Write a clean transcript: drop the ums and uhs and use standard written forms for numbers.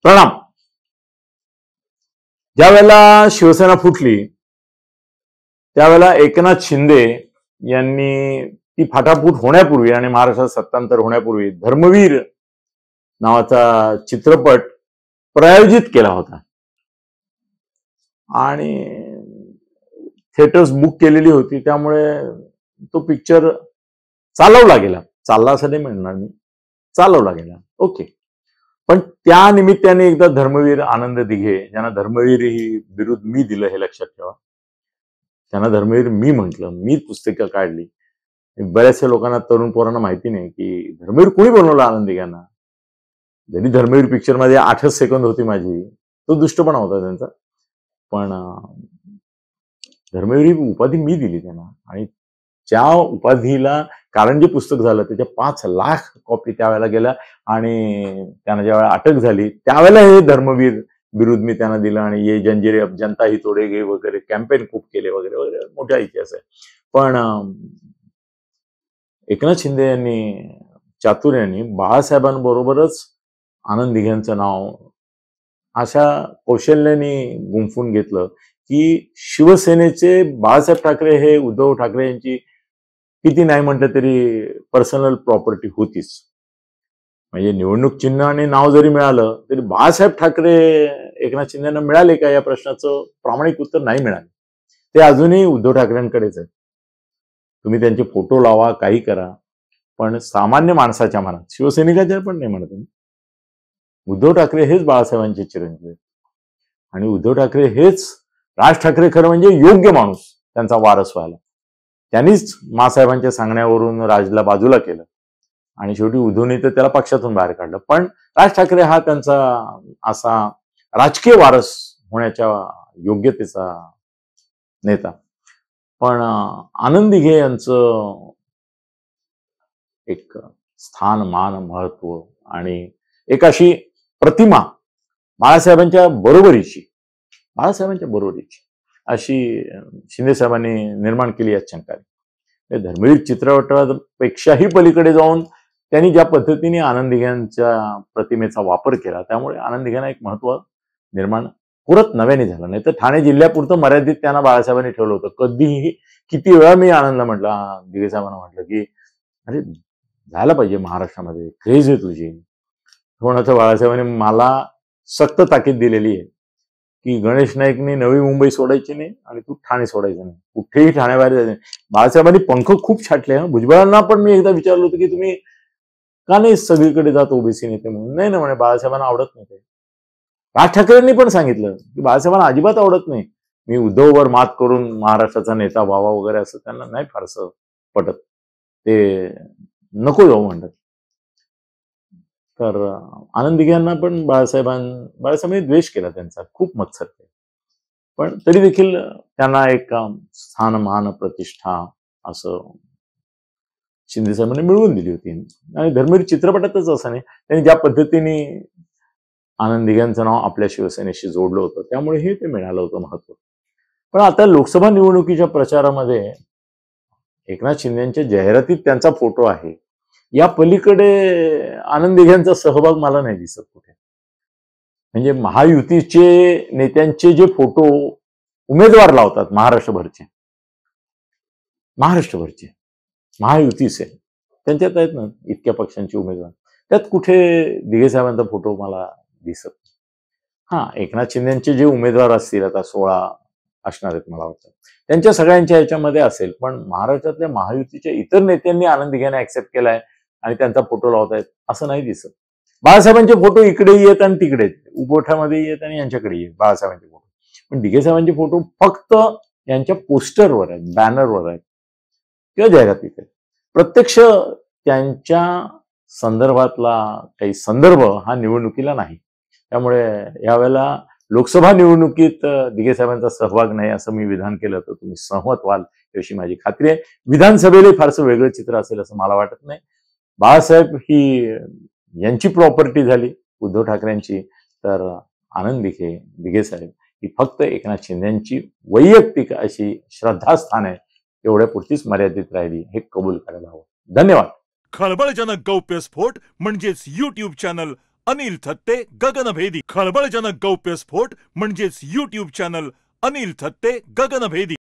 प्रणाम. ज्या वेळेला शिवसेना फुटली त्यावेळेला एकनाथ शिंदे यांनी ती फाटाफूट होण्यापूर्वी आणि महाराष्ट्रात सत्तांतर होण्यापूर्वी धर्मवीर नावाचा चित्रपट प्रायोजित केला होता आणि थिएटर्स बुक केलेली होती. त्यामुळे तो पिक्चर चालवला गेला. चालला असं नाही म्हणणार मी, चालवला गेला. ओके. पण त्या निमित्ताने एकदा धर्मवीर आनंद दिघे, ज्यांना धर्मवीर ही बिरुद मी दिलं हे लक्षात ठेवा, त्यांना धर्मवीर मी म्हटलं, मी पुस्तकं काढली. बऱ्याचशा लोकांना, तरुण पोरांना माहिती नाही की धर्मवीर कोणी बनवलं आनंद दिघ्यांना. जरी धर्मवीर पिक्चर मध्ये 8च सेकंद होती माझी, तो दुष्टपणा होता त्यांचा. पण धर्मवीर ही उपाधी मी दिली त्यांना आणि त्या उपाधीला कारण जे पुस्तक झालं त्याच्या 5 लाख कॉपी त्यावेळेला गेल्या आणि त्यांना ज्यावेळेला अटक झाली त्यावेळेला हे धर्मवीर बिरुद मी त्यांना दिलं आणि ये जंजिरे अब जनता ही तोडेगी वगैरे कॅम्पेन खूप केले वगैरे वगैरे, मोठा इतिहास आहे. पण एकनाथ शिंदे यांनी चातुर्याने बाळासाहेबांबरोबरच आनंद दिघ्यांचं नाव अशा कौशल्याने गुंफून घेतलं की शिवसेनेचे बाळासाहेब ठाकरे हे उद्धव ठाकरे यांची किती नाही म्हटलं तरी पर्सनल प्रॉपर्टी होतीच. म्हणजे निवडणूक चिन्ह आणि नाव जरी मिळालं तरी बाळासाहेब ठाकरे एकनाथ शिंदेना मिळाले का या प्रश्नाचं प्रामाणिक उत्तर नाही मिळाले. ते अजूनही उद्धव ठाकरेंकडेच आहेत. तुम्ही त्यांचे फोटो लावा, काही करा, पण सामान्य माणसाच्या मनात, शिवसैनिकाच्या पण नाही म्हणत मी, उद्धव ठाकरे हेच बाळासाहेबांचे चिरंजीव आहेत आणि उद्धव ठाकरे हेच राज ठाकरे खरं म्हणजे योग्य माणूस त्यांचा वारस व्हायला. त्यांनीच मासाहेबांच्या सांगण्यावरून राजला बाजूला केलं आणि शेवटी उद्धवने तर त्याला पक्षातून बाहेर काढलं. पण राज ठाकरे हा त्यांचा असा राजकीय वारस होण्याच्या योग्यतेचा नेता. पण आनंद दिघे यांचं एक स्थान, मान, महत्व आणि एक अशी प्रतिमा बाळासाहेबांच्या बरोबरीची अशी शिंदे साहेबांनी निर्माण केली या शंकाने. धर्मवीर चित्रपटापेक्षाही पलीकडे जाऊन त्यांनी ज्या पद्धतीने आनंद दिघ्यांच्या प्रतिमेचा वापर केला त्यामुळे आनंद दिघ्यांना एक महत्व निर्माण पुरत नव्याने झालं. नाही तर ठाणे जिल्ह्यापुरतं मर्यादित त्यांना बाळासाहेबांनी ठेवलं होतं. कधीही किती वेळा मी आनंदला म्हटलं, दिघे साहेबांना म्हटलं की अरे झालं पाहिजे महाराष्ट्रामध्ये, क्रेज आहे तुझी. कोणाचं बाळासाहेबांनी मला सक्त ताकीद दिलेली आहे की गणेश नाईकनी नवी मुंबई सोडायची नाही आणि तू ठाणे सोडायचं नाही, कुठेही ठाण्याबाहेर जायचं नाही. बाळासाहेबांनी पंख खूप छाटले. भुजबळांना पण मी एकदा विचारलं होतं की तुम्ही का नाही सगळीकडे जात ओबीसी नेते म्हणून. नाही ना म्हणे, बाळासाहेबांना आवडत नाही ते. राज ठाकरेंनी पण सांगितलं की बाळासाहेबांना अजिबात आवडत नाही मी उद्धववर मात करून महाराष्ट्राचा नेता व्हावा वगैरे, असं त्यांना नाही फारसं पटत, ते नको जाऊ म्हणतात. तर आनंद दिघ्यांना पण बाळासाहेबांनी द्वेष केला त्यांचा, खूप मत्सर केला. पण तरी देखील त्यांना एक स्थान, मान, प्रतिष्ठा असं शिंदे साहेबांनी मिळवून दिली होती. आणि धर्मवीर चित्रपटातच असं नाही, त्यांनी ज्या पद्धतीने आनंद दिघ्यांचं नाव आपल्या शिवसेनेशी जोडलं होतं त्यामुळे हे ते मिळालं होतं महत्व. पण आता लोकसभा निवडणुकीच्या प्रचारामध्ये एकनाथ शिंदेच्या जाहिरातीत त्यांचा फोटो आहे, या पलीकडे आनंद दिघ्यांचा सहभाग मला नाही दिसत कुठे. म्हणजे महायुतीचे नेत्यांचे जे फोटो उमेदवार लावतात महाराष्ट्रभरचे महायुतीचे, त्यांच्यात आहेत ना इतक्या पक्षांचे उमेदवार, त्यात कुठे दिघे साहेबांचा फोटो मला दिसत. हा, एकनाथ शिंदेचे जे उमेदवार असतील, आता 16 असणार आहेत मला वाटतं, त्यांच्या सगळ्यांच्या ह्याच्यामध्ये असेल. पण महाराष्ट्रातल्या महायुतीच्या इतर नेत्यांनी आनंद दिघ्यांना ऍक्सेप्ट केलाय आणि त्यांचा फोटो लावतायत असं नाही दिसत. बाळासाहेबांचे फोटो इकडेही येत आणि तिकडे उपोठामध्ये येत आणि यांच्याकडे येत बाळासाहेबांचे फोटो. पण दिघे साहेबांचे फोटो फक्त यांच्या पोस्टरवर आहेत, बॅनरवर आहेत किंवा जाहिरातीत आहेत. प्रत्यक्ष त्यांच्या संदर्भातला काही संदर्भ हा निवडणुकीला नाही. त्यामुळे यावेळेला लोकसभा निवडणुकीत दिघे साहेबांचा सहभाग नाही असं मी विधान केलं तर तुम्ही सहमत व्हाल अशी माझी खात्री आहे. विधानसभेला फारसं वेगळं चित्र असेल असं मला वाटत नाही. बाळासाहेब ही यांची प्रॉपर्टी झाली उद्धव ठाकरेंची, तर आनंद दिघे साहेब ही फक्त एकनाथ शिंदेची वैयक्तिक अशी श्रद्धास्थान आहे, एवढ्या पुरतीच मर्यादित राहिली, हे कबूल करायला हवं. धन्यवाद. खळबळजनक गौप्यस्फोट म्हणजेच YouTube चॅनल अनिल थत्ते गगनभेदी. खळबळजनक गौप्यस्फोट म्हणजेच YouTube चॅनल अनिल थत्ते गगनभेदी.